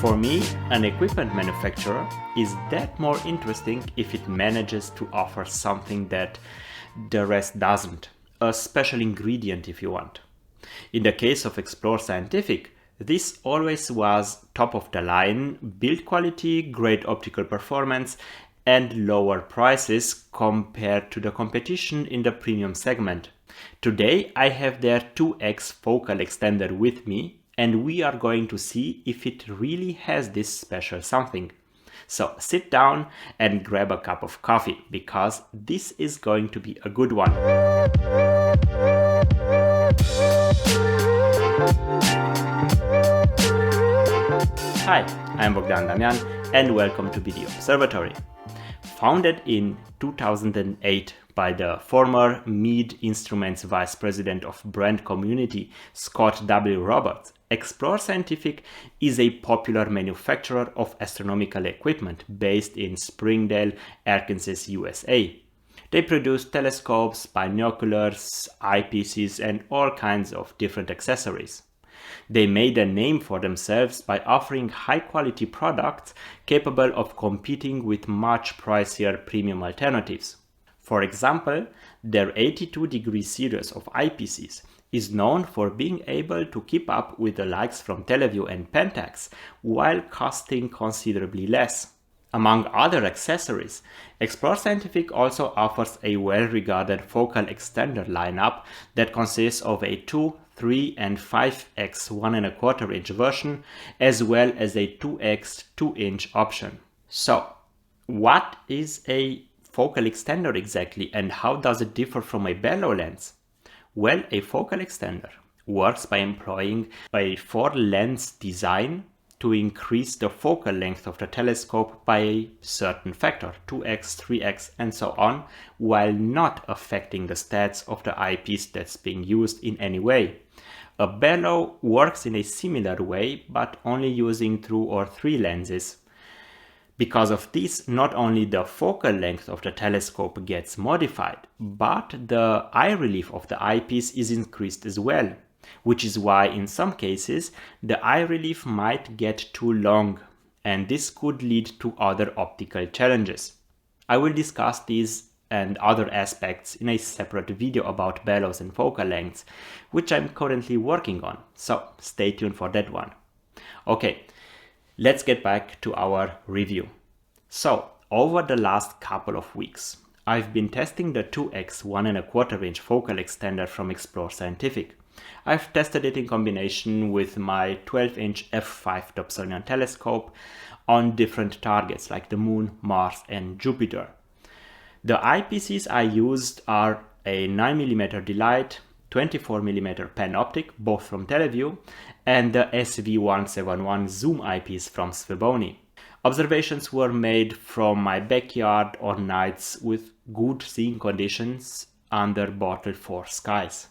For me, an equipment manufacturer is that more interesting if it manages to offer something that the rest doesn't, a special ingredient if you want. In the case of Explore Scientific, this always was top of the line, build quality, great optical performance, and lower prices compared to the competition in the premium segment. Today I have their 2x focal extender with me, and we are going to see if it really has this special something. So sit down and grab a cup of coffee, because this is going to be a good one. Hi, I'm Bogdan Damian and welcome to Video Observatory. Founded in 2008 by the former Meade Instruments Vice President of Brand Community, Scott W. Roberts, Explore Scientific is a popular manufacturer of astronomical equipment based in Springdale, Arkansas, USA. They produce telescopes, binoculars, eyepieces, and all kinds of different accessories. They made a name for themselves by offering high-quality products capable of competing with much pricier premium alternatives. For example, their 82-degree series of eyepieces is known for being able to keep up with the likes from Tele Vue and Pentax while costing considerably less. Among other accessories, Explore Scientific also offers a well-regarded focal extender lineup that consists of a 2, 3 and 5x 1¼ inch version, as well as a 2x 2-inch option. So, what is a focal extender exactly, and how does it differ from a Barlow lens? Well, a focal extender works by employing a 4-lens design to increase the focal length of the telescope by a certain factor, 2x, 3x and so on, while not affecting the stats of the eyepiece that's being used in any way. A Barlow works in a similar way, but only using 2 or 3 lenses. Because of this, not only the focal length of the telescope gets modified, but the eye relief of the eyepiece is increased as well, which is why in some cases the eye relief might get too long, and this could lead to other optical challenges. I will discuss these and other aspects in a separate video about Barlows and focal lengths, which I'm currently working on, so stay tuned for that one. Okay, let's get back to our review. So, over the last couple of weeks, I've been testing the 2x 1¼ inch focal extender from Explore Scientific. I've tested it in combination with my 12-inch f5 Dobsonian telescope on different targets like the Moon, Mars and Jupiter. The eyepieces I used are a 9mm Delight, 24mm Panoptic, both from Tele Vue, and the SV171 zoom eyepiece from Svebony. Observations were made from my backyard on nights with good seeing conditions under bottled 4 skies.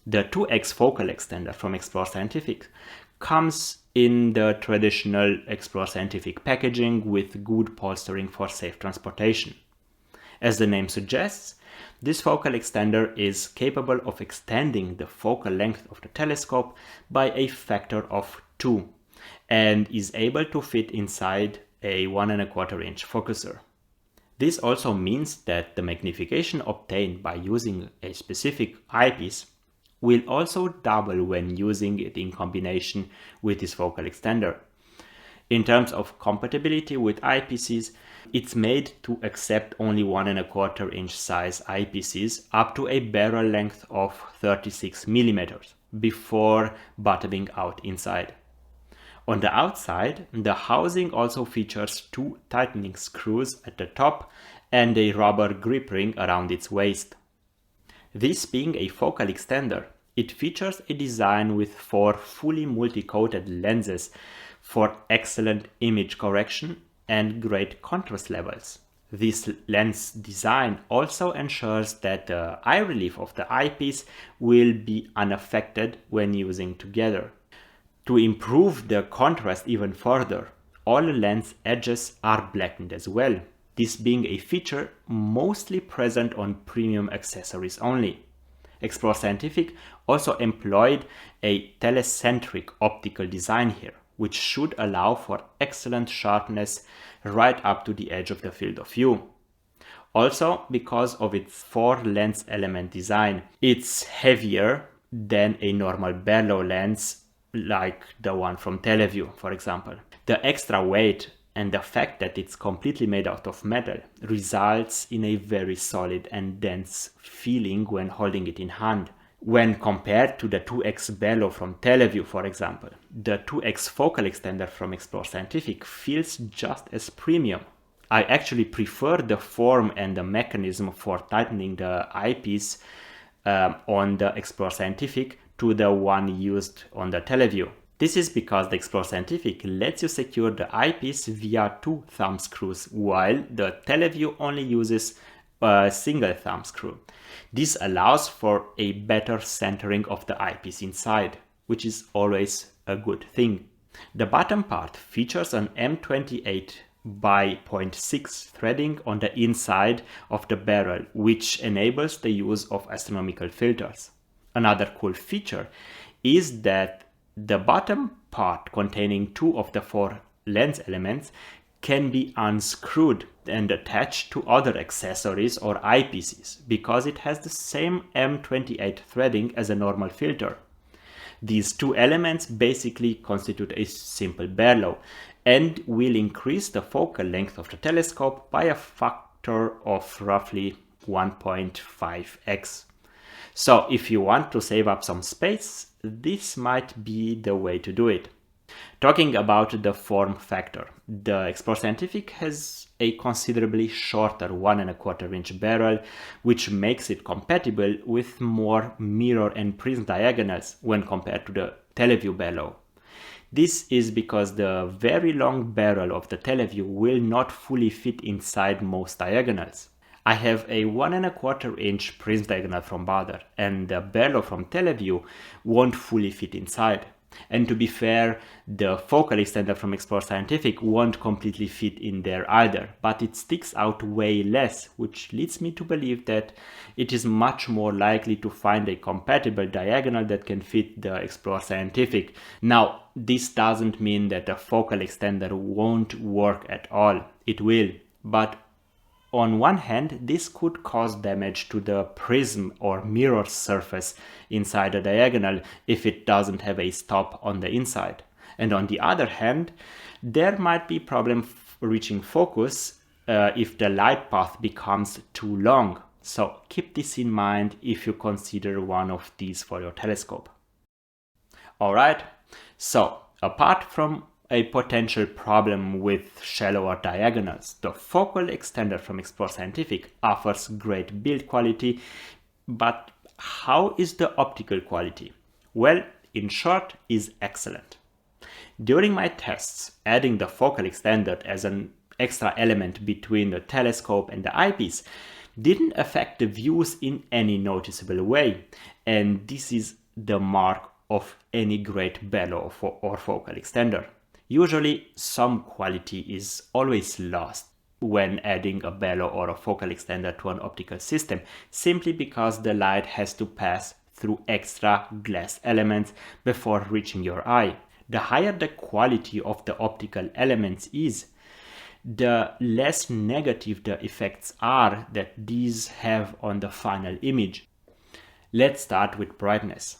The 2x focal extender from Explore Scientific comes in the traditional Explore Scientific packaging with good polstering for safe transportation. As the name suggests, this focal extender is capable of extending the focal length of the telescope by a factor of 2 and is able to fit inside a 1¼ inch focuser. This also means that the magnification obtained by using a specific eyepiece will also double when using it in combination with this focal extender. In terms of compatibility with eyepieces, it's made to accept only 1¼ inch size eyepieces up to a barrel length of 36mm before bottoming out inside. On the outside, the housing also features 2 tightening screws at the top and a rubber grip ring around its waist. This being a focal extender, it features a design with 4 fully multi-coated lenses for excellent image correction and great contrast levels. This lens design also ensures that the eye relief of the eyepiece will be unaffected when using together. To improve the contrast even further, all lens edges are blackened as well, this being a feature mostly present on premium accessories only. Explore Scientific also employed a telecentric optical design here, which should allow for excellent sharpness right up to the edge of the field of view. Also, because of its 4 lens element design, it's heavier than a normal Barlow lens like the one from Tele Vue, for example. The extra weight and the fact that it's completely made out of metal results in a very solid and dense feeling when holding it in hand. When compared to the 2X Barlow from Tele Vue, for example, the 2X focal extender from Explore Scientific feels just as premium. I actually prefer the form and the mechanism for tightening the eyepiece on the Explore Scientific to the one used on the Tele Vue. This is because the Explore Scientific lets you secure the eyepiece via 2 thumb screws, while the Tele Vue only uses a single thumb screw. This allows for a better centering of the eyepiece inside, which is always a good thing. The bottom part features an M28 by 0.6 threading on the inside of the barrel, which enables the use of astronomical filters. Another cool feature is that the bottom part containing 2 of the 4 lens elements can be unscrewed and attached to other accessories or eyepieces because it has the same M28 threading as a normal filter. These 2 elements basically constitute a simple Barlow and will increase the focal length of the telescope by a factor of roughly 1.5x. So if you want to save up some space, this might be the way to do it. Talking about the form factor, the Explore Scientific has a considerably shorter 1.25 inch barrel, which makes it compatible with more mirror and prism diagonals when compared to the Tele Vue Barlow. This is because the very long barrel of the Tele Vue will not fully fit inside most diagonals. I have a 1.25 inch prism diagonal from Barlow, and the Barlow from Tele Vue won't fully fit inside. And to be fair, the focal extender from Explore Scientific won't completely fit in there either, but it sticks out way less, which leads me to believe that it is much more likely to find a compatible diagonal that can fit the Explore Scientific. Now, this doesn't mean that the focal extender won't work at all. It will, but on one hand, this could cause damage to the prism or mirror surface inside the diagonal if it doesn't have a stop on the inside. And on the other hand, there might be problem reaching focus if the light path becomes too long. So keep this in mind if you consider one of these for your telescope. Alright, so apart from a potential problem with shallower diagonals, the focal extender from Explore Scientific offers great build quality, but how is the optical quality? Well, in short, is excellent. During my tests, adding the focal extender as an extra element between the telescope and the eyepiece didn't affect the views in any noticeable way, and this is the mark of any great Barlow or focal extender. Usually, some quality is always lost when adding a Barlow or a focal extender to an optical system, simply because the light has to pass through extra glass elements before reaching your eye. The higher the quality of the optical elements is, the less negative the effects are that these have on the final image. Let's start with brightness.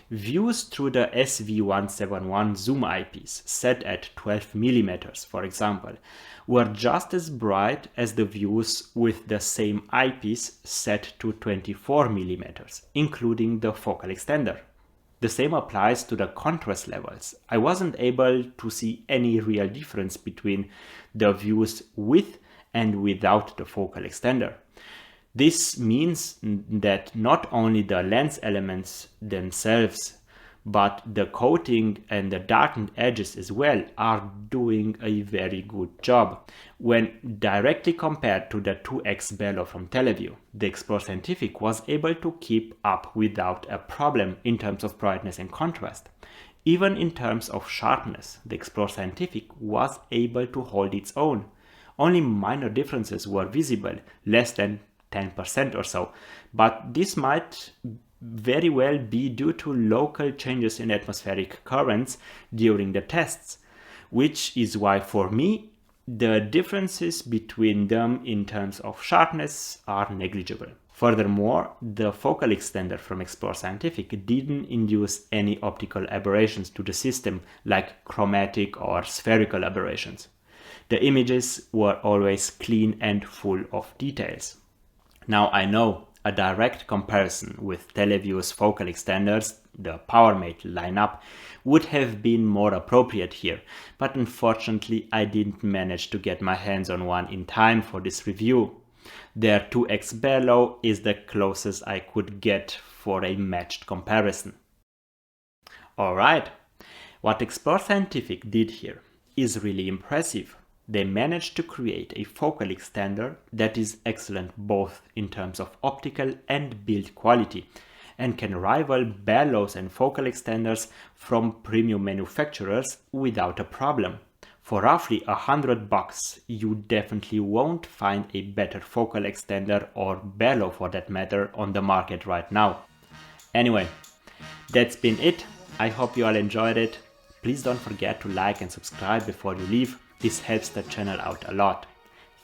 Views through the SV171 zoom eyepiece set at 12 mm, for example, were just as bright as the views with the same eyepiece set to 24 mm, including the focal extender. The same applies to the contrast levels. I wasn't able to see any real difference between the views with and without the focal extender. This means that not only the lens elements themselves, but the coating and the darkened edges as well are doing a very good job. When directly compared to the 2X Barlow from Tele Vue, the Explore Scientific was able to keep up without a problem in terms of brightness and contrast. Even in terms of sharpness, the Explore Scientific was able to hold its own. Only minor differences were visible, less than 10% or so, but this might very well be due to local changes in atmospheric currents during the tests, which is why for me the differences between them in terms of sharpness are negligible. Furthermore, the focal extender from Explore Scientific didn't induce any optical aberrations to the system like chromatic or spherical aberrations. The images were always clean and full of details. Now I know a direct comparison with Tele Vue's focal extenders, the PowerMate lineup, would have been more appropriate here, but unfortunately I didn't manage to get my hands on one in time for this review. Their 2x Barlow is the closest I could get for a matched comparison. Alright, what Explore Scientific did here is really impressive. They managed to create a focal extender that is excellent both in terms of optical and build quality, and can rival Barlows and focal extenders from premium manufacturers without a problem. For roughly $100, you definitely won't find a better focal extender or Barlow for that matter on the market right now. Anyway, that's been it. I hope you all enjoyed it. Please don't forget to like and subscribe before you leave. This helps the channel out a lot.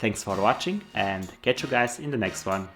Thanks for watching and catch you guys in the next one.